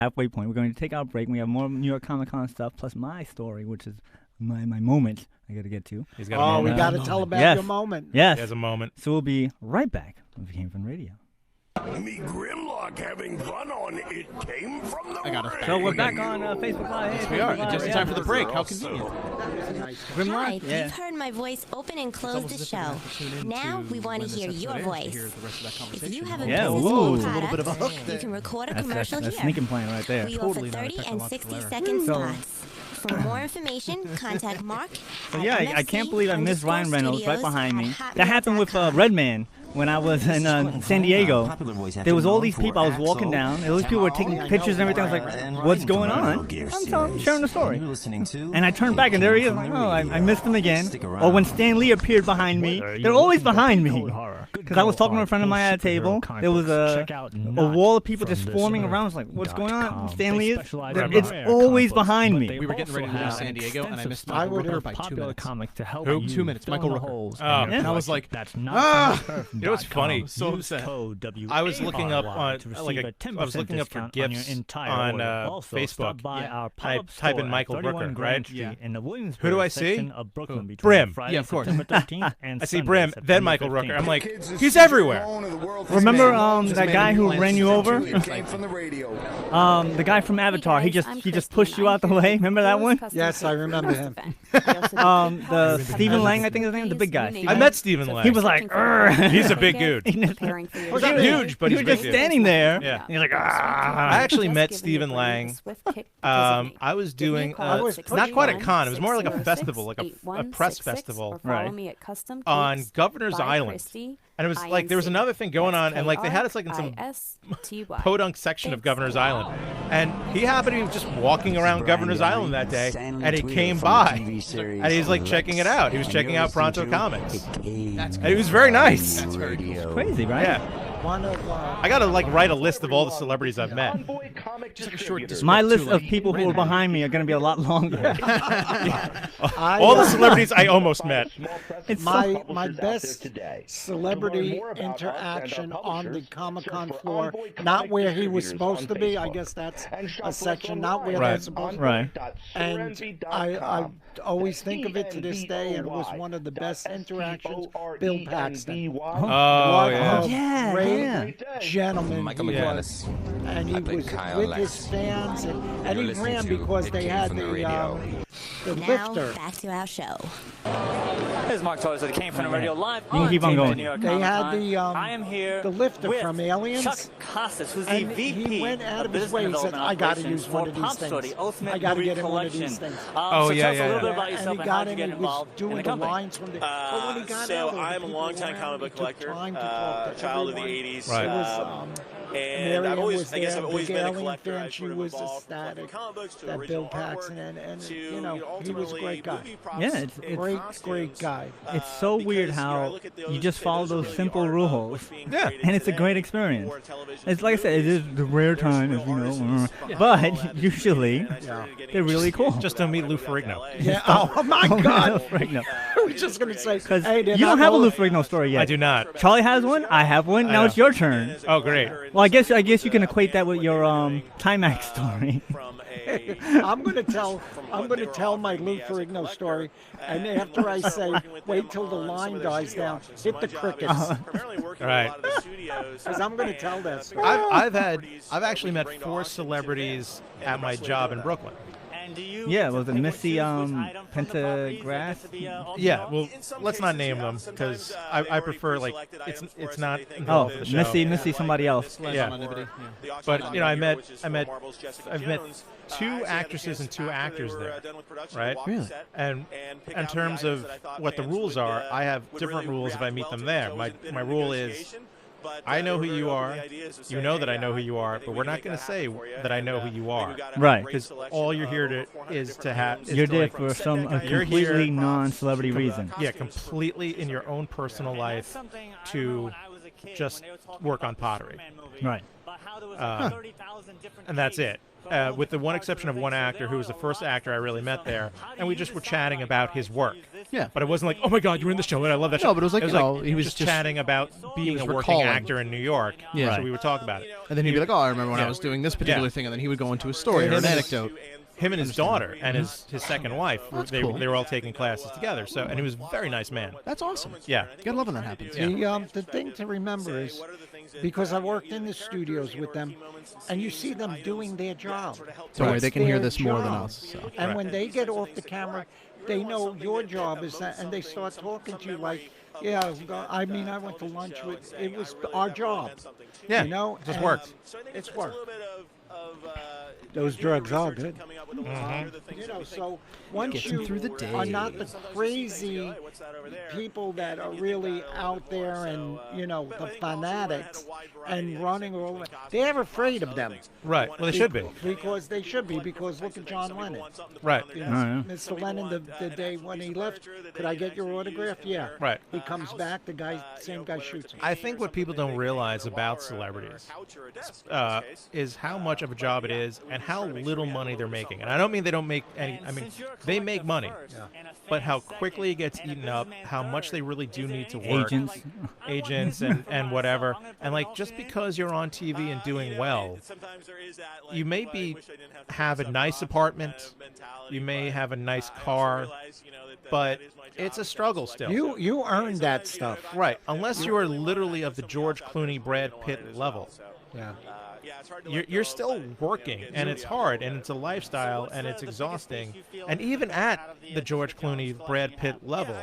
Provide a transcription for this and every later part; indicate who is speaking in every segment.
Speaker 1: halfway point. We're going to take our break. We have more New York Comic Con stuff, plus my story, which is my moment I got to get to.
Speaker 2: He's got a moment.
Speaker 3: We got to tell about
Speaker 1: Yes.
Speaker 3: your moment.
Speaker 1: Yes.
Speaker 2: He has a moment.
Speaker 1: So we'll be right back on It Came From Radio.
Speaker 4: Me Grimlock having fun on It Came From the Rain.
Speaker 1: So we're back on Facebook Live.
Speaker 5: Yes, we are. Just in time for the break. How convenient.
Speaker 6: Hi, you've heard my voice open and close the show. Now we want to hear your voice. If you have a business product, you can record a commercial
Speaker 1: That's
Speaker 6: here.
Speaker 1: sneaking plan right there.
Speaker 6: We offer 30 and 60-second spots. For more information, contact Mark.
Speaker 1: So yeah, I can't believe I missed Ryan Reynolds right behind me. That happened with Redman when I was in San Diego. There was all these people. I was walking down. And those people were taking pictures and everything. I was like, "What's going on?" I'm sharing the story. And I turned back and there he is. I'm like, oh, I missed him again. Or when Stan Lee appeared behind me, they're always behind me. Because I was talking to a friend of mine at a table. There was a wall of people just forming around. I was like, "What's going on?" Stan Lee is. It's always behind me.
Speaker 5: We were getting ready to leave San Diego, and I missed Michael Rooker by 2 minutes.
Speaker 7: Comic to help
Speaker 5: Who?
Speaker 7: you
Speaker 5: 2 minutes. Michael
Speaker 7: fill the
Speaker 5: Rooker.
Speaker 7: holes
Speaker 2: Oh.
Speaker 7: in your
Speaker 5: And I was
Speaker 7: budget.
Speaker 5: like,
Speaker 7: that's not
Speaker 2: You know what's funny?
Speaker 5: So upset.
Speaker 2: I was looking up on
Speaker 7: to receive
Speaker 2: like
Speaker 7: a 10%
Speaker 2: I was looking up for
Speaker 7: discount on your
Speaker 2: gifts
Speaker 7: entire
Speaker 2: on
Speaker 7: order. Also,
Speaker 2: Facebook.
Speaker 7: stop by our
Speaker 2: I
Speaker 7: pop-up
Speaker 2: type in
Speaker 7: store at
Speaker 2: Michael
Speaker 7: 31
Speaker 2: Rooker,
Speaker 7: Grand
Speaker 2: right?
Speaker 7: Street
Speaker 5: Yeah.
Speaker 7: in the Williamsburg
Speaker 2: Who do I see?
Speaker 7: section of Brooklyn
Speaker 2: Who?
Speaker 7: between
Speaker 2: Brim.
Speaker 7: Friday,
Speaker 5: Yeah, of course.
Speaker 7: September 13th and
Speaker 2: I see
Speaker 7: Sunday,
Speaker 2: Brim, then
Speaker 7: September
Speaker 2: Michael Rooker.
Speaker 7: 15th.
Speaker 2: I'm like, he's everywhere.
Speaker 1: Remember
Speaker 5: Just
Speaker 1: that
Speaker 5: made
Speaker 1: guy
Speaker 5: him
Speaker 1: who
Speaker 5: glance
Speaker 1: ran you
Speaker 5: at
Speaker 1: over?
Speaker 4: It came from the radio.
Speaker 1: The guy from Avatar. He just pushed you out the way. Remember that one?
Speaker 3: Yes, I remember him.
Speaker 1: The Stephen Lang, I think his name, the big guy.
Speaker 2: I met Stephen Lang.
Speaker 1: He was like, "Urgh."
Speaker 2: He's a big dude.
Speaker 1: He was
Speaker 2: not huge, but
Speaker 1: he
Speaker 2: he's
Speaker 1: was just
Speaker 2: big dude.
Speaker 1: standing there.
Speaker 2: Yeah.
Speaker 1: He's like,
Speaker 2: I
Speaker 1: "Ah."
Speaker 2: actually met Stephen Lang. I was doing not quite a con. It was more like a festival, like a press festival
Speaker 1: Right.
Speaker 2: on Governor's Island. And it was like there was another thing going on, and like they had us like in some podunk section of Governor's Island, and he happened to be just walking around Governor's Island that day, and he came by, and he's like checking it out. He was checking out Pronto Comics, and he was very nice.
Speaker 5: That's very cool.
Speaker 1: Crazy, right?
Speaker 2: Yeah,
Speaker 3: One of
Speaker 2: I gotta like write a list of all the celebrities I've met.
Speaker 5: Just like a short
Speaker 1: My
Speaker 5: description,
Speaker 1: list
Speaker 5: like,
Speaker 1: of people who are behind me are going to be a lot longer.
Speaker 2: All the celebrities I almost met.
Speaker 1: It's
Speaker 3: my best celebrity interaction on the Comic-Con floor, not where he was supposed to be. I guess that's a section not where they're
Speaker 2: Right.
Speaker 3: supposed to be.
Speaker 1: right.
Speaker 3: And I always think of it to this day, and it was one of the best interactions. Bill Paxton.
Speaker 2: Oh
Speaker 3: What
Speaker 2: yeah.
Speaker 3: a
Speaker 1: Yeah,
Speaker 3: great
Speaker 1: yeah.
Speaker 3: gentleman
Speaker 8: Michael
Speaker 3: he
Speaker 8: McGinnis.
Speaker 3: was. And he was
Speaker 8: Kyle
Speaker 3: with
Speaker 8: Lex.
Speaker 3: his fans, and
Speaker 8: You're
Speaker 3: he
Speaker 8: listening
Speaker 3: ran
Speaker 8: to
Speaker 3: because
Speaker 8: It
Speaker 3: they
Speaker 8: Came
Speaker 3: had
Speaker 8: From the
Speaker 3: the
Speaker 8: Radio.
Speaker 6: Now,
Speaker 3: lifter.
Speaker 6: back to our show.
Speaker 9: This is Mark Torres of the Came From the Radio Live.
Speaker 1: You can keep on going.
Speaker 9: New York
Speaker 3: They had
Speaker 9: Comic-Con.
Speaker 3: the,
Speaker 9: I am here
Speaker 3: the lifter
Speaker 9: with
Speaker 3: from Aliens.
Speaker 9: Chuck Costas, who's
Speaker 3: And
Speaker 9: the VP
Speaker 3: he went out of his
Speaker 9: Business
Speaker 3: way. He said,
Speaker 9: Development
Speaker 3: "I got to
Speaker 9: Operations
Speaker 3: use one
Speaker 9: for
Speaker 3: of these
Speaker 9: Pop Store,
Speaker 3: things.
Speaker 9: the Ultimate
Speaker 3: I got to
Speaker 9: Movie
Speaker 3: get in one of
Speaker 9: Collection."
Speaker 3: these things."
Speaker 2: Oh,
Speaker 9: so
Speaker 2: yeah,
Speaker 9: tell us
Speaker 2: yeah,
Speaker 9: a little
Speaker 2: yeah.
Speaker 9: bit about
Speaker 3: And
Speaker 9: yourself
Speaker 3: he
Speaker 9: and how
Speaker 3: got
Speaker 9: did you
Speaker 3: in,
Speaker 9: get
Speaker 3: he was
Speaker 9: involved in
Speaker 3: doing
Speaker 9: the
Speaker 3: the
Speaker 9: company.
Speaker 3: lines from the. But when he got
Speaker 10: So
Speaker 3: out, there were
Speaker 10: I'm a
Speaker 3: people
Speaker 10: longtime
Speaker 3: around,
Speaker 10: comic book
Speaker 3: he took
Speaker 10: collector,
Speaker 3: time to talk to
Speaker 10: child of the
Speaker 3: everyone.
Speaker 10: 80s.
Speaker 2: Right.
Speaker 3: It was,
Speaker 10: and
Speaker 3: Marianne
Speaker 10: I've always,
Speaker 3: was
Speaker 10: I guess
Speaker 3: there,
Speaker 10: I've always
Speaker 3: big
Speaker 10: been a
Speaker 3: Alien
Speaker 10: collector.
Speaker 3: fan.
Speaker 10: I
Speaker 3: She
Speaker 10: sort of
Speaker 3: was
Speaker 10: evolved from
Speaker 3: ecstatic
Speaker 10: comic books to
Speaker 3: that
Speaker 10: original
Speaker 3: Bill Paxton
Speaker 10: artwork
Speaker 3: and
Speaker 10: to,
Speaker 3: you know, he was a
Speaker 10: ultimately
Speaker 3: great guy.
Speaker 10: movie props
Speaker 1: Yeah, it's
Speaker 10: and
Speaker 3: Great
Speaker 10: costumes.
Speaker 3: guy.
Speaker 1: It's so
Speaker 10: Because,
Speaker 1: weird
Speaker 10: you know, I
Speaker 1: how
Speaker 10: look at those
Speaker 1: you
Speaker 10: and
Speaker 1: just
Speaker 10: say
Speaker 1: follow
Speaker 10: those are
Speaker 1: those
Speaker 10: really
Speaker 1: simple
Speaker 10: the art of
Speaker 1: rules.
Speaker 10: what's being
Speaker 2: Yeah.
Speaker 10: created
Speaker 1: And it's a
Speaker 10: today
Speaker 1: great experience.
Speaker 10: for television
Speaker 1: It's like I said, it
Speaker 10: movies.
Speaker 1: is the rare
Speaker 10: There's
Speaker 1: time,
Speaker 10: real
Speaker 1: you know,
Speaker 10: artists from all
Speaker 1: but
Speaker 10: that
Speaker 1: usually
Speaker 10: and I started getting
Speaker 1: they're really cool.
Speaker 2: Just to meet Lou Ferrigno.
Speaker 3: Yeah. Oh my God.
Speaker 1: Ferrigno.
Speaker 3: I was just gonna say,
Speaker 1: Because
Speaker 3: hey, they're
Speaker 1: you don't
Speaker 3: not
Speaker 1: have a
Speaker 3: all-
Speaker 1: Lou Ferrigno story yet.
Speaker 2: I do not.
Speaker 1: Charlie has one. I have one.
Speaker 2: I
Speaker 1: Now
Speaker 2: know.
Speaker 1: it's your turn.
Speaker 2: Oh, great.
Speaker 1: Well, I guess you can equate that with your Timex story.
Speaker 3: I'm gonna tell my Lou Ferrigno story, and after I say, wait till the line dies down, hit the crickets.
Speaker 2: Right.
Speaker 3: Because I'm gonna tell that story.
Speaker 2: I've actually met 4 celebrities at my job in Brooklyn.
Speaker 1: Yeah, was it Missy Pentagrass?
Speaker 2: Yeah, well, let's not name them because I prefer like it's not
Speaker 1: Oh,
Speaker 2: involved with the show.
Speaker 1: Missy, somebody else.
Speaker 2: Yeah. But you know, I've met 2 actresses and 2 actors there, right?
Speaker 1: Really?
Speaker 2: And in terms of what the rules are, I have different rules if I meet them there. My rule is, I know who you are. You know that I know who you are, but we're not going to say that I know who you are.
Speaker 1: Right.
Speaker 2: Because all you're here is to have.
Speaker 1: You're there for some
Speaker 2: You're
Speaker 1: completely
Speaker 2: here-
Speaker 1: non-celebrity reason.
Speaker 2: Yeah, completely in your own personal life to just work on pottery.
Speaker 1: Right.
Speaker 2: And that's it. with the one exception of one actor who was the first actor I really met there, and we just were chatting about his work.
Speaker 5: Yeah.
Speaker 2: But it wasn't like, oh my God, you're in the show, and I love that show.
Speaker 5: No, but it was like,
Speaker 2: he was just chatting about being a working
Speaker 5: recalling.
Speaker 2: actor in New York.
Speaker 5: Yeah.
Speaker 2: So we would talk about it.
Speaker 5: And then he'd be like, oh, I remember when I was doing this particular thing, and then he would go into a story or an anecdote.
Speaker 2: Him and his daughter and his second wife, they were all taking classes together. So, and he was a very nice man.
Speaker 5: That's awesome.
Speaker 2: Yeah.
Speaker 5: You gotta love when that happens.
Speaker 3: The thing to remember is, because I worked in the studios with them, and you see them doing their job.
Speaker 5: Don't worry, they can hear
Speaker 3: their
Speaker 5: this more than
Speaker 3: job.
Speaker 5: us. So.
Speaker 3: And when they get off the camera, they know your job is that, and they start talking to you like, yeah, I mean, I went to lunch with, it was our job.
Speaker 2: Yeah,
Speaker 3: you know,
Speaker 2: it just worked.
Speaker 3: It's work. Those drugs are good. You know, so once you
Speaker 5: through the day.
Speaker 3: are not the crazy people that are really out there and, you know, the fanatics and running all over, they're afraid of them.
Speaker 2: Right. Well, they should be.
Speaker 3: Because they should be, because look at John Lennon.
Speaker 2: Right.
Speaker 3: You know, Mr. Lennon, the day when he left, could I get your autograph? Yeah.
Speaker 2: Right.
Speaker 3: He comes back, same guy shoots him.
Speaker 2: I think what people don't realize about celebrities is how much of a job it is and how little money they're making. And I don't mean they don't make any. I mean, they make money, but how quickly it gets eaten up, how much they really do need to work. Agents and whatever. And like, just because you're on TV and doing well, you may have a nice apartment, you may have a nice car, but it's a struggle still.
Speaker 3: You earned that stuff.
Speaker 2: Right, unless you are literally of the George Clooney, Brad Pitt level.
Speaker 3: Yeah.
Speaker 2: You're still working, and it's hard, and it's a lifestyle, and it's exhausting. And even at the George Clooney, Brad Pitt level,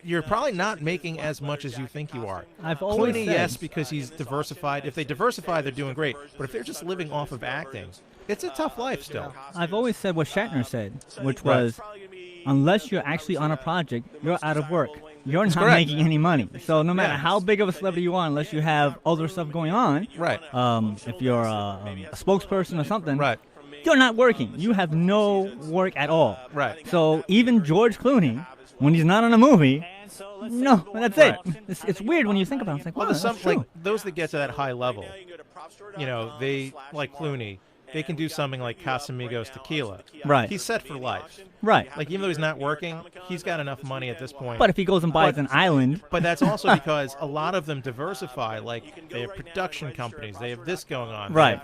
Speaker 2: you're probably not making as much as you think you are.
Speaker 1: I've always
Speaker 2: Clooney,
Speaker 1: said,
Speaker 2: yes, because he's diversified. If they diversify, they're doing great. But if they're just living off of acting, it's a tough life still.
Speaker 1: I've always said what Shatner said, which was, unless you're actually on a project, you're out of work. You're not making any money. So no matter how big of a celebrity you are, unless you have other stuff going on, if you're a spokesperson or something, you're not working. You have no work at all.
Speaker 2: Right.
Speaker 1: So even George Clooney, when he's not on a movie, no, that's it. It's weird when you think about it. It's like,
Speaker 2: well, there's like those that get to that high level, you know, they, like Clooney, they can do something like Casamigos Tequila.
Speaker 1: Right.
Speaker 2: He's set for life.
Speaker 1: Right.
Speaker 2: Like, even though he's not working, he's got enough money at this point.
Speaker 1: But if he goes and buys an island.
Speaker 2: But that's also because a lot of them diversify. Like, they have production companies. They have this going on.
Speaker 1: Right.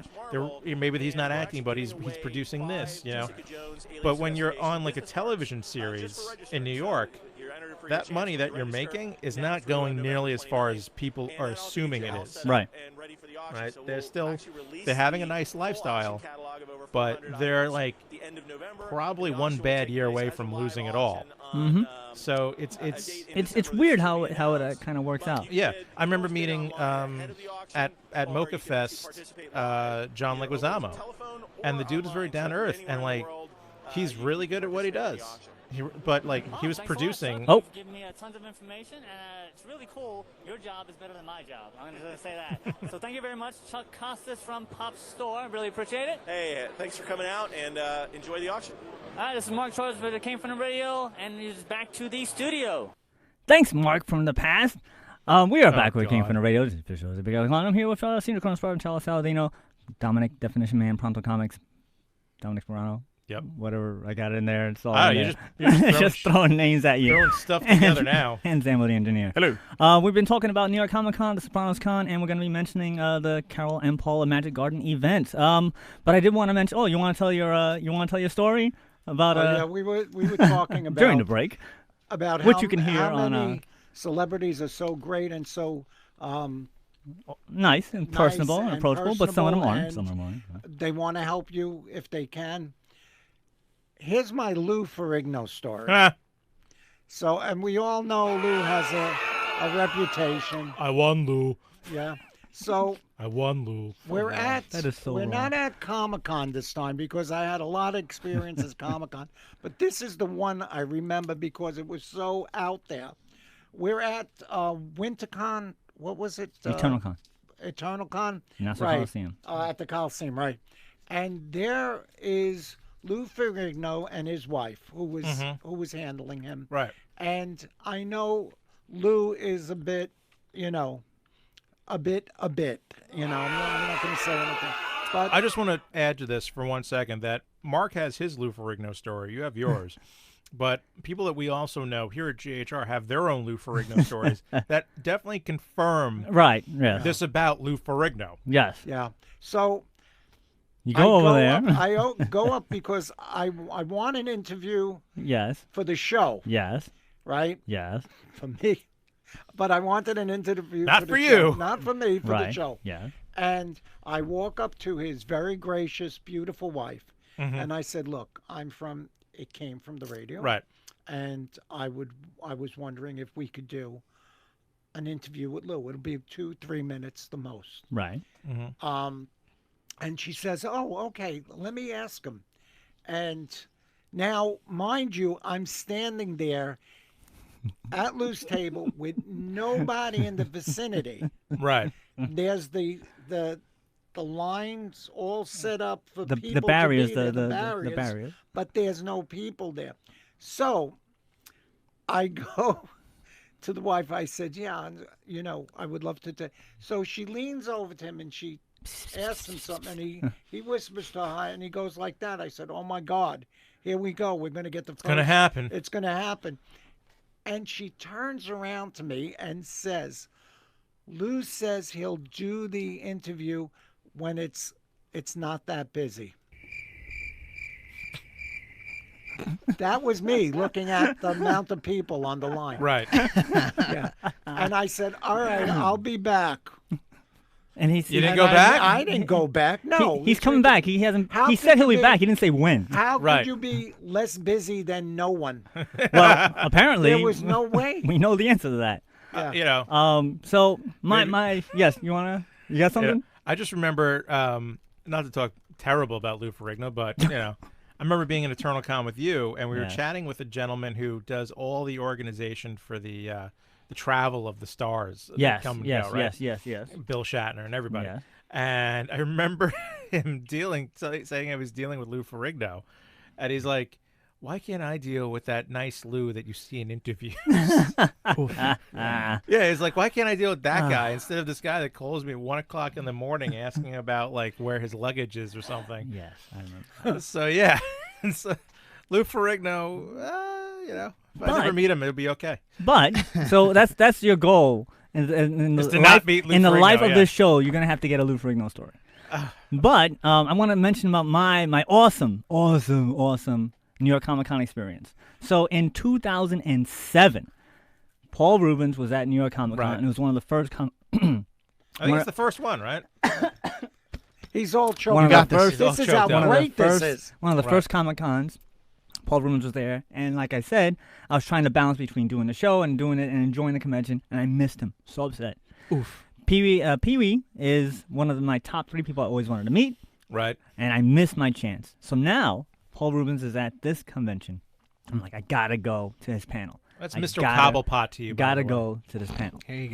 Speaker 2: Maybe he's not acting, but he's producing this, you know. But when you're on, like, a television series in New York, that money that you're making is not going nearly as far as people are assuming it is.
Speaker 1: Right.
Speaker 2: Right. They're having a nice lifestyle, but they're like probably one bad year away from losing it all.
Speaker 1: Mm-hmm.
Speaker 2: So it's
Speaker 1: weird how it kind of works out.
Speaker 2: Yeah, I remember meeting at Mocha Fest John Leguizamo, and the dude is very down to earth, and like he's really good at what he does. But like he was producing.
Speaker 1: Oh.
Speaker 9: Give me tons of information, and it's really cool. Your job is better than my job. I'm just gonna say that. So thank you very much, Chuck Costas from Pop Store. Really appreciate it.
Speaker 7: Hey, thanks for coming out and enjoy the auction.
Speaker 9: All right, this is Mark Torres with the Came From the Radio, and he's back to the studio.
Speaker 1: Thanks, Mark from the past. We are back with Came From the Radio. This is official. I'm here with Senior Correspondent Charles Saladino, Dominic Definition Man, Pronto Comics, Dominic Morano.
Speaker 2: Yep.
Speaker 1: Whatever I got in there, it's all
Speaker 2: you're
Speaker 1: just throwing names at you.
Speaker 2: Throwing stuff together now.
Speaker 1: And Zambo the engineer.
Speaker 2: Hello.
Speaker 1: We've been talking about New York Comic Con, the Sopranos Con, and we're going to be mentioning the Carol and Paula Magic Garden event. But I did want to mention. Oh, you want to tell your story about?
Speaker 3: Yeah, we were talking about
Speaker 1: during the break
Speaker 3: about
Speaker 1: which you can hear
Speaker 3: how
Speaker 1: on.
Speaker 3: Many celebrities are so great and so.
Speaker 1: Nice and personable and approachable, but some of them aren't. Some of them aren't.
Speaker 3: They want to help you if they can. Here's my Lou Ferrigno story. So, and we all know Lou has a reputation.
Speaker 2: I won, Lou.
Speaker 3: Yeah. So
Speaker 2: I won, Lou.
Speaker 3: We're
Speaker 1: wrong.
Speaker 3: not at Comic-Con this time because I had a lot of experience at Comic-Con, but this is the one I remember because it was so out there. We're at WinterCon. What was it?
Speaker 1: EternalCon.
Speaker 3: EternalCon.
Speaker 1: Nassau Coliseum.
Speaker 3: At the Coliseum, right? And there is Lou Ferrigno and his wife, who was handling him.
Speaker 2: Right.
Speaker 3: And I know Lou is a bit. I'm not going to say anything. But
Speaker 2: I just want to add to this for 1 second that Mark has his Lou Ferrigno story. You have yours. But people that we also know here at GHR have their own Lou Ferrigno stories that definitely confirm this about Lou Ferrigno.
Speaker 1: Yes.
Speaker 3: Yeah. So
Speaker 1: you go over there.
Speaker 3: I go up because I want an interview.
Speaker 1: Yes.
Speaker 3: For the show.
Speaker 1: Yes.
Speaker 3: Right.
Speaker 1: Yes.
Speaker 3: For me, but I wanted an interview.
Speaker 2: Not
Speaker 3: for
Speaker 2: you.
Speaker 3: Show. Not for me. For
Speaker 1: right.
Speaker 3: the show.
Speaker 1: Yeah.
Speaker 3: And I walk up to his very gracious, beautiful wife, and I said, "Look, it came from the radio,
Speaker 2: right?
Speaker 3: And I was wondering if we could do an interview with Lou. It'll be 2-3 minutes the most,
Speaker 1: right?
Speaker 3: And she says, "Oh, okay. Let me ask him." And now, mind you, I'm standing there at Lou's table with nobody in the vicinity.
Speaker 2: Right.
Speaker 3: There's the lines all set up for people
Speaker 1: the barriers,
Speaker 3: to be there,
Speaker 1: the barriers,
Speaker 3: but there's no people there. So I go to the wife. I said, "Yeah, I would love to." So she leans over to him and she asks him something, and he whispers to her, and he goes like that. I said, "Oh my God, here we go. We're going to get the. It's
Speaker 2: going to happen.
Speaker 3: It's going to happen." And she turns around to me and says, "Lou says he'll do the interview when it's not that busy." That was me looking at the amount of people on the line.
Speaker 2: Right.
Speaker 3: Yeah. And I said, "All right, I'll be back."
Speaker 1: And
Speaker 2: you didn't go back?
Speaker 3: I didn't go back. No.
Speaker 1: He's coming back. He hasn't. He said he'll be back. He didn't say when.
Speaker 3: How could you be less busy than no one?
Speaker 1: Well, apparently
Speaker 3: there was no way.
Speaker 1: We know the answer to that.
Speaker 3: Yeah.
Speaker 1: So my yes, you got something?
Speaker 2: Yeah. I just remember, not to talk terrible about Lou Ferrigno, but I remember being in Eternal Con with you, and we were chatting with a gentleman who does all the organization for the travel of the stars.
Speaker 1: Yes,
Speaker 2: come and
Speaker 1: yes,
Speaker 2: go, right?
Speaker 1: yes.
Speaker 2: Bill Shatner and everybody.
Speaker 1: Yeah.
Speaker 2: And I remember him saying I was dealing with Lou Ferrigno, and he's like, "Why can't I deal with that nice Lou that you see in interviews?" Yeah, he's like, "Why can't I deal with that guy instead of this guy that calls me at 1 o'clock in the morning asking about like where his luggage is or something?"
Speaker 1: Yes, I remember.
Speaker 2: So yeah, so Lou Ferrigno, if I never meet him, it'll be okay.
Speaker 1: But so that's your goal in the life of this show. You're gonna have to get a Lou Ferrigno story. But I want to mention about my awesome New York Comic Con experience. So in 2007, Paul Reubens was at New York Comic Con, and it was one of the first.
Speaker 2: I think it's the first one, right?
Speaker 3: He's all choked up.
Speaker 2: This is how
Speaker 3: great this is.
Speaker 1: One of the first Comic Cons. Paul Reubens was there, and like I said, I was trying to balance between doing the show and doing it and enjoying the convention, and I missed him. So upset.
Speaker 5: Oof.
Speaker 1: Pee-wee is one of my top 3 people I always wanted to meet.
Speaker 2: Right.
Speaker 1: And I missed my chance. So now Paul Reubens is at this convention. I'm like, I gotta go to his panel.
Speaker 2: That's Mr. Cobblepot to you.
Speaker 1: Gotta go to this panel.
Speaker 5: There you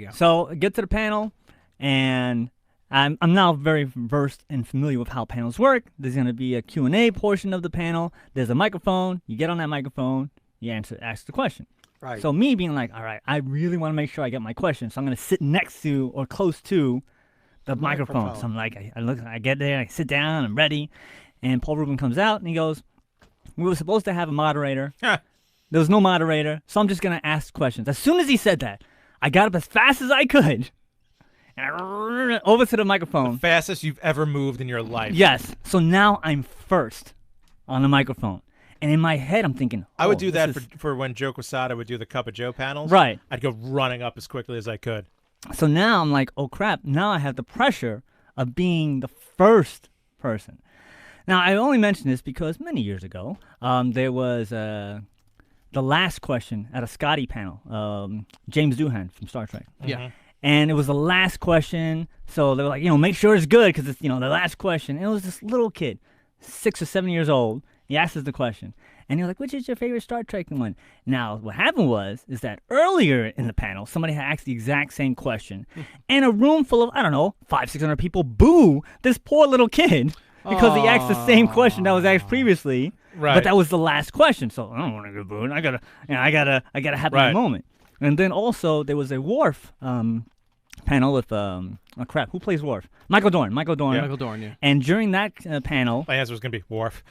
Speaker 5: go.
Speaker 1: So I get to the panel, and I'm now very versed and familiar with how panels work. There's going to be a Q&A portion of the panel. There's a microphone. You get on that microphone. You ask the question.
Speaker 3: Right.
Speaker 1: So me being like, all right, I really want to make sure I get my question. So I'm going to sit next to or close to the microphone. So I'm like, I get there, I sit down, I'm ready. And Paul Reubens comes out, and he goes, "We were supposed to have a moderator. There was no moderator, so I'm just going to ask questions." As soon as he said that, I got up as fast as I could. And over to the microphone.
Speaker 2: The fastest you've ever moved in your life.
Speaker 1: Yes. So now I'm first on the microphone. And in my head, I'm thinking,
Speaker 2: I would do that for when Joe Quesada would do the Cup of Joe panels.
Speaker 1: Right.
Speaker 2: I'd go running up as quickly as I could.
Speaker 1: So now I'm like, oh, crap. Now I have the pressure of being the first person. Now, I only mention this because many years ago, there was the last question at a Scotty panel, James Doohan from Star Trek.
Speaker 5: Yeah.
Speaker 1: And it was the last question, so they were like, make sure it's good because it's, the last question. And it was this little kid, 6 or 7 years old. He asked us the question, and he was like, "Which is your favorite Star Trek one?" Now, what happened is that earlier in the panel, somebody had asked the exact same question, and a room full of, 500-600 people boo this poor little kid because he asked the same question that was asked previously.
Speaker 2: Right.
Speaker 1: But that was the last question, so I don't want to get booed. I gotta have my moment. And then also there was a Worf panel with Oh, crap. Who plays Worf? Michael Dorn.
Speaker 5: Michael Dorn, yeah.
Speaker 1: And during that panel...
Speaker 2: My answer was going to be Worf.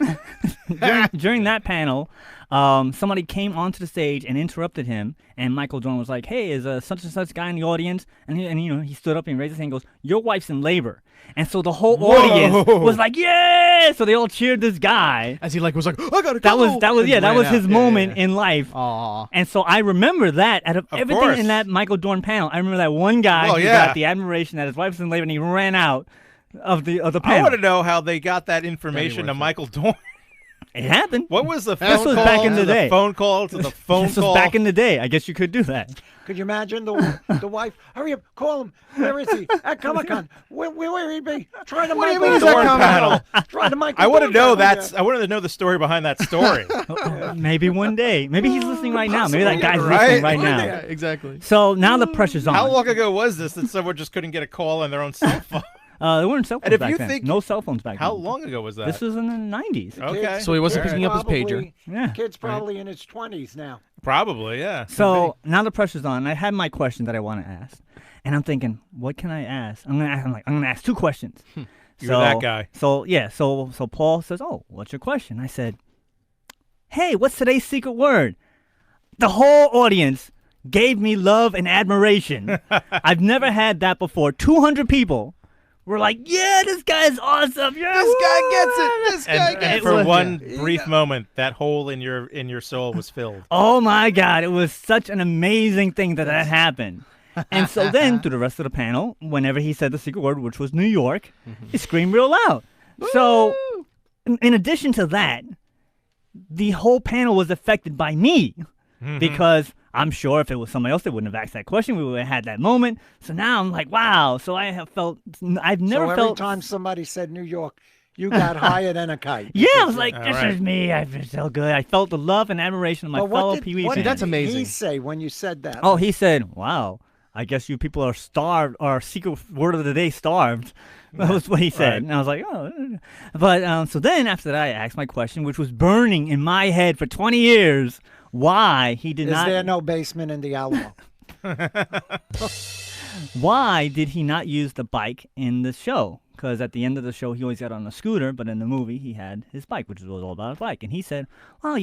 Speaker 1: during that panel, somebody came onto the stage and interrupted him, and Michael Dorn was like, hey, is such and such guy in the audience? And he stood up and raised his hand and goes, your wife's in labor. And so the whole audience was like, yeah! So they all cheered this guy.
Speaker 5: As he was like, I gotta go!
Speaker 1: That was his moment in life.
Speaker 5: Aww.
Speaker 1: And so I remember that out of everything
Speaker 2: course.
Speaker 1: in that Michael Dorn panel. I remember that one guy who got the admiration that his wife's in labor, and he ran out of the panel.
Speaker 2: I want to know how they got that information to Michael Dorn.
Speaker 1: It happened.
Speaker 2: What was the phone
Speaker 1: call?
Speaker 2: Back in the day. Phone call to the phone
Speaker 1: call. Back in the day. I guess you could do that.
Speaker 3: Could you imagine the wife? Hurry up, call him. Where is he? At Comic-Con. Where he be? Trying to Michael Dorn panel. Trying to Michael.
Speaker 2: I want to know I wanted to know the story behind that story.
Speaker 1: Maybe one day. Maybe he's listening right now. Maybe that guy's listening right now.
Speaker 5: Yeah, exactly.
Speaker 1: So now the pressure's on.
Speaker 2: How long ago was this that someone just couldn't get a call on their own cell phone?
Speaker 1: There weren't cell phones back then. No cell phones back then.
Speaker 2: How long ago was that?
Speaker 1: This was in the 90s.
Speaker 2: Okay.
Speaker 5: So he wasn't picking up his pager.
Speaker 3: Yeah. Kid's probably in his 20s now.
Speaker 2: Probably, yeah.
Speaker 1: So now the pressure's on. I had my question that I want to ask. And I'm thinking, what can I ask? I'm gonna ask 2 questions.
Speaker 2: You're that guy.
Speaker 1: So Paul says, oh, what's your question? I said, hey, what's today's secret word? The whole audience gave me love and admiration. I've never had that before. 200 people were like, yeah, this guy's awesome. Yeah,
Speaker 5: this guy gets it. This guy gets it.
Speaker 2: And for one brief moment, that hole in your soul was filled.
Speaker 1: Oh, my God. It was such an amazing thing that happened. And so then, through the rest of the panel, whenever he said the secret word, which was New York, he screamed real loud. So, in addition to that, the whole panel was affected by me. Because I'm sure if it was somebody else, they wouldn't have asked that question. We would have had that moment. So now I'm like, wow. So I've never felt.
Speaker 3: Every time somebody said New York, you got higher than a kite.
Speaker 1: Yeah, I was like, this is me. I feel so good. I felt the love and admiration of my fellow Pee Wee fans.
Speaker 5: That's amazing.
Speaker 3: What did he say when you said that?
Speaker 1: Oh, he said, wow. I guess you people are starved, or secret word of the day, starved. That was what he said. Right. And I was like, oh. But so then after that, I asked my question, which was burning in my head for 20 years. Why he did not...
Speaker 3: Is there no basement in the Alamo?
Speaker 1: Why did he not use the bike in the show? Because at the end of the show, he always got on a scooter, but in the movie, he had his bike, which was all about a bike. And he said, well,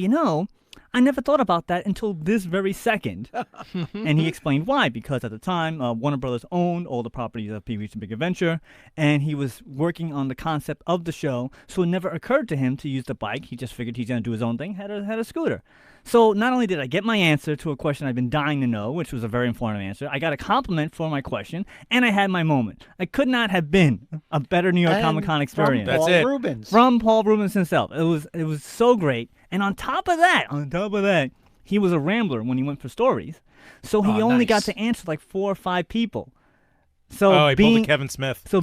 Speaker 1: I never thought about that until this very second. And he explained why. Because at the time, Warner Brothers owned all the properties of Pee-wee's Big Adventure, and he was working on the concept of the show, so it never occurred to him to use the bike. He just figured he's going to do his own thing, had a scooter. So not only did I get my answer to a question I've been dying to know, which was a very informative answer, I got a compliment for my question, and I had my moment. I could not have been a better New York Comic Con experience.
Speaker 2: That's it.
Speaker 3: Rubens.
Speaker 1: From Paul Rubens himself. It was so great. And on top of that, he was a rambler when he went for stories. So he only got to answer like 4 or 5 people. So
Speaker 2: he pulled a Kevin Smith.
Speaker 1: So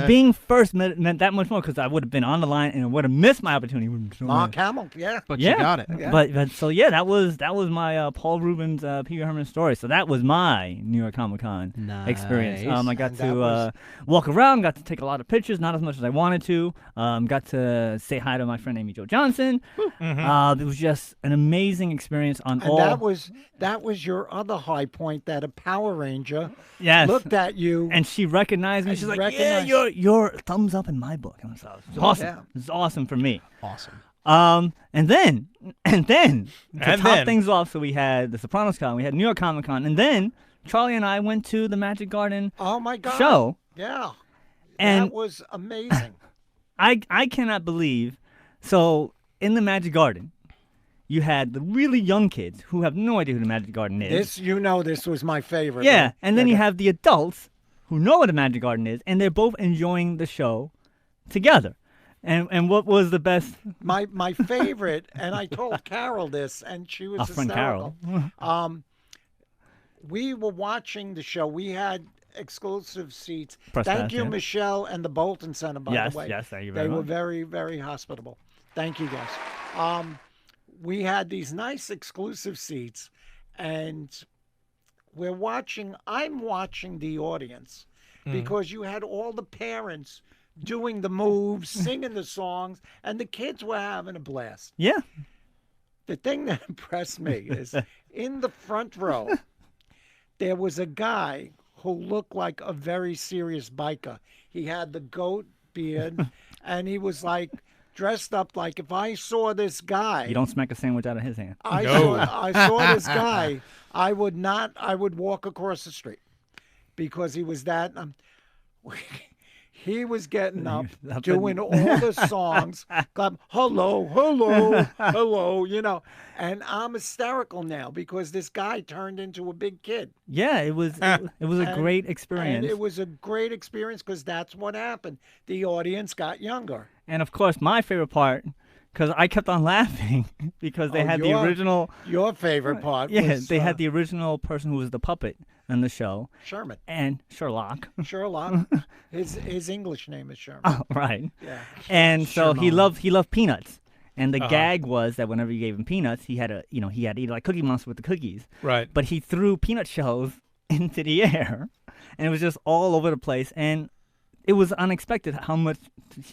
Speaker 1: being first meant that much more, because I would have been on the line and would have missed my opportunity.
Speaker 3: Mark Hamill, yeah.
Speaker 5: But you got it.
Speaker 1: Yeah. But that was my Paul Rubens Pee Wee Herman story. So that was my New York Comic Con experience. I got to walk around, got to take a lot of pictures, not as much as I wanted to. Got to say hi to my friend Amy Jo Johnson. It was just an amazing experience
Speaker 3: that was your other high point, that a Power Ranger looked at you.
Speaker 1: And she recognized me. She's like, yeah, you're thumbs up in my book. And so it was awesome. Yeah. It was awesome for me.
Speaker 5: Awesome.
Speaker 1: And then to top things off, so we had the Sopranos Con, we had New York Comic Con, and then Charlie and I went to the Magic Garden show.
Speaker 3: Yeah.
Speaker 1: And
Speaker 3: that was amazing.
Speaker 1: I cannot believe. So in the Magic Garden, you had the really young kids who have no idea who the Magic Garden is.
Speaker 3: This was my favorite.
Speaker 1: Yeah, and then you have the adults who know what a Magic Garden is, and they're both enjoying the show together. And what was the best?
Speaker 3: My favorite, and I told Carol this, and she was hysterical.
Speaker 1: Friend Carol.
Speaker 3: We were watching the show. We had exclusive seats.
Speaker 1: Thank
Speaker 3: you, Michelle, and the Bolton Center, by the way.
Speaker 1: Yes, thank you very much.
Speaker 3: They were very, very hospitable. Thank you, guys. We had these nice exclusive seats, and I'm watching the audience, because you had all the parents doing the moves, singing the songs, and the kids were having a blast.
Speaker 1: Yeah.
Speaker 3: The thing that impressed me is in the front row, there was a guy who looked like a very serious biker. He had the goat beard, and he was like dressed up like if I saw this guy.
Speaker 1: You don't smack a sandwich out of his hand.
Speaker 3: I saw this guy. I would walk across the street because he was that. He was getting up, doing all the songs, hello, hello, hello, you know. And I'm hysterical now because this guy turned into a big kid.
Speaker 1: Yeah, it was a great experience.
Speaker 3: And it was a great experience because that's what happened. The audience got younger.
Speaker 1: And, of course, my favorite part, because I kept on laughing because they had the original.
Speaker 3: Your favorite part
Speaker 1: they had the original person who was the puppet in the show.
Speaker 3: Sherman.
Speaker 1: And Sherlock.
Speaker 3: Sherlock. His English name is Sherman.
Speaker 1: Oh, right.
Speaker 3: Yeah.
Speaker 1: And so he loved peanuts. And the gag was that whenever you gave him peanuts, he had to eat like Cookie Monster with the cookies.
Speaker 2: Right.
Speaker 1: But he threw peanut shells into the air, and it was just all over the place. And it was unexpected how much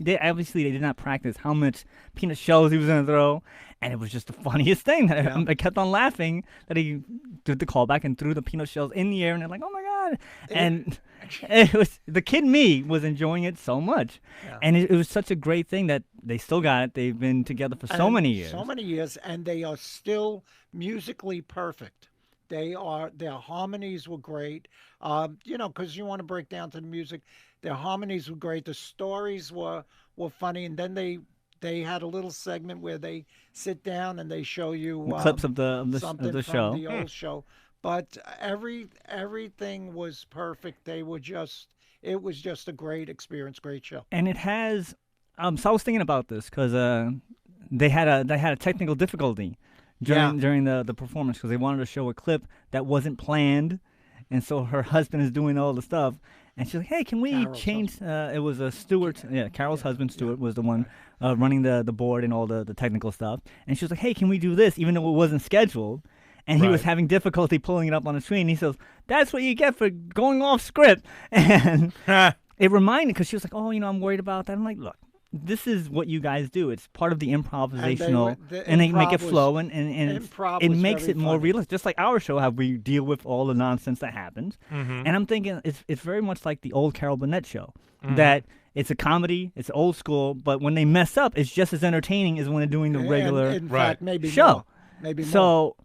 Speaker 1: they did not practice how much peanut shells he was going to throw, and it was just the funniest thing. I kept on laughing that he did the callback and threw the peanut shells in the air, and they're like, "Oh my god!" And it was the kid me was enjoying it so much, and it was such a great thing that they still got it. They've been together for so many years,
Speaker 3: and they are still musically perfect. Their harmonies were great. Because you want to break down to the music. Their harmonies were great. The stories were funny, and then they had a little segment where they sit down and they show you
Speaker 1: clips of the show,
Speaker 3: the old show. But everything was perfect. It was just a great experience, great show.
Speaker 1: And it has. So I was thinking about this because they had a technical difficulty during the performance because they wanted to show a clip that wasn't planned, and so her husband is doing all the stuff. And she's like, "Hey, can we change?" It was Stuart. Yeah, Carol's husband, Stuart, was the one running the board and all the technical stuff. And she was like, "Hey, can we do this?" Even though it wasn't scheduled. And he was having difficulty pulling it up on the screen. He says, "That's what you get for going off script." And it reminded, because she was like, "Oh, I'm worried about that." I'm like, "Look, this is what you guys do. It's part of the improvisational, and they make it flow, and it makes it more realistic. Just like our show, how we deal with all the nonsense that happens. Mm-hmm. And I'm thinking it's very much like the old Carol Burnett show, that it's a comedy, it's old school, but when they mess up, it's just as entertaining as when they're doing the regular
Speaker 3: in fact, maybe
Speaker 1: show.
Speaker 3: More. Maybe more.
Speaker 1: So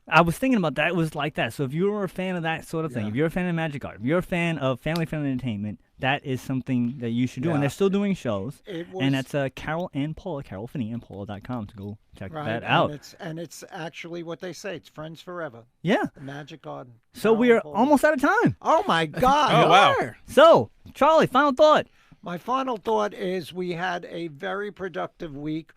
Speaker 1: I was thinking about that. It was like that. So if you were a fan of that sort of thing, if you're a fan of Magic Art, if you're a fan of family-friendly entertainment, that is something that you should do. And they're still doing shows. And that's Carol and Paula, Carol Finney and Paula.com to go check that out.
Speaker 3: And it's actually what they say. It's friends forever.
Speaker 1: Yeah.
Speaker 3: The Magic Garden.
Speaker 1: So we are almost out of time.
Speaker 3: Oh, my God.
Speaker 2: Oh, wow.
Speaker 1: So, Charlie, final thought.
Speaker 3: My final thought is we had a very productive week.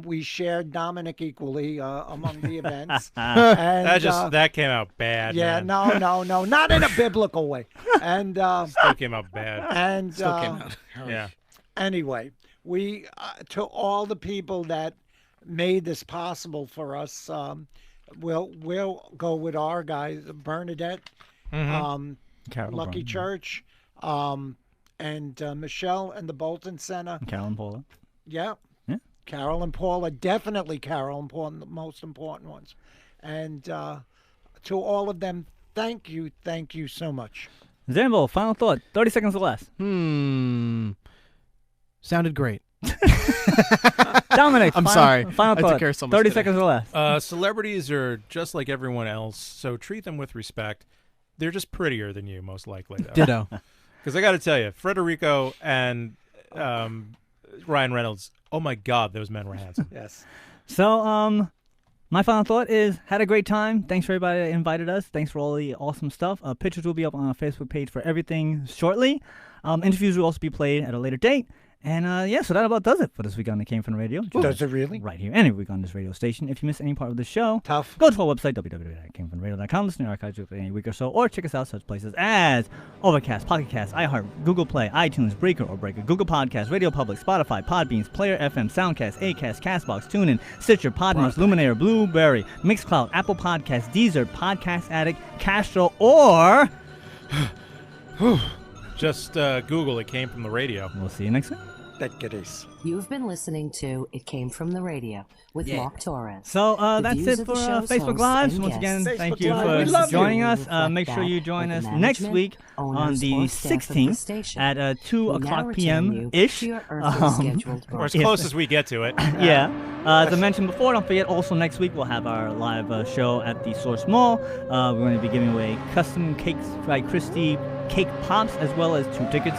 Speaker 3: We shared Dominic equally among the events. And,
Speaker 2: that came out bad.
Speaker 3: Yeah,
Speaker 2: man.
Speaker 3: no, not in a biblical way. And
Speaker 2: still came out bad.
Speaker 3: And
Speaker 5: still came out.
Speaker 2: Yeah.
Speaker 3: Anyway, we to all the people that made this possible for us, we'll go with our guys, Bernadette, Lucky Church, and Michelle and the Bolton Center.
Speaker 1: Carol and Paula.
Speaker 3: Yeah. Carol and Paula, definitely Carol and Paula, the most important ones. And to all of them, thank you so much.
Speaker 1: Zambo, final thought, 30 seconds or less.
Speaker 5: Sounded great.
Speaker 1: Dominic,
Speaker 5: sorry.
Speaker 1: Final thought, 30 seconds or less.
Speaker 2: Celebrities are just like everyone else, so treat them with respect. They're just prettier than you, most likely.
Speaker 5: Ditto.
Speaker 2: Because I got to tell you, Federico and Ryan Reynolds, oh my God, those men were handsome.
Speaker 3: Yes.
Speaker 1: So, my final thought is, had a great time. Thanks for everybody that invited us. Thanks for all the awesome stuff. Pictures will be up on our Facebook page for everything shortly. Interviews will also be played at a later date. And, so that about does it for this week on the Came From the Radio.
Speaker 3: Does it really?
Speaker 1: Right here, any week on this radio station. If you missed any part of the show,
Speaker 3: tough.
Speaker 1: Go to our website, www.camefromtheradio.com, listen to archives of any week or so, or check us out such places as Overcast, Pocket Cast, iHeart, Google Play, iTunes, Breaker or Breaker, Google Podcasts, Radio Public, Spotify, Podbeans, Player FM, Soundcast, Acast, Castbox, TuneIn, Stitcher, Podmas, Luminaire, Blueberry, Mixcloud, Apple Podcasts, Deezer, Podcast Addict, Castro, or
Speaker 2: just Google It Came From the Radio.
Speaker 1: We'll see you next week.
Speaker 3: That querés.
Speaker 8: You've been listening to It Came From the Radio with Mark Torres.
Speaker 1: So that's it for Facebook Live. Once again, thank you for joining us. Make sure you join us next week on the 16th at 2 o'clock p.m.-ish.
Speaker 2: Or as close as we get to it.
Speaker 1: Yeah. As I mentioned before, don't forget, also next week we'll have our live show at the Source Mall. We're going to be giving away custom Cakes by Christie cake pops, as well as 2 tickets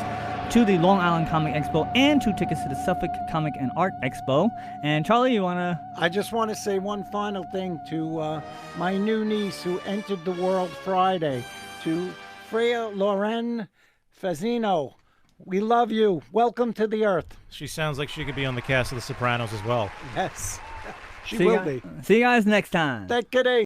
Speaker 1: to the Long Island Comic Expo and 2 tickets to the Suffolk Comic and Art Expo. And Charlie, you want to...
Speaker 3: I just want to say one final thing to my new niece who entered the world Friday, to Freya Loren Fazino. We love you. Welcome to the earth.
Speaker 2: She sounds like she could be on the cast of The Sopranos as well.
Speaker 3: Yes, she will be.
Speaker 1: See you guys next time.
Speaker 3: Take it easy.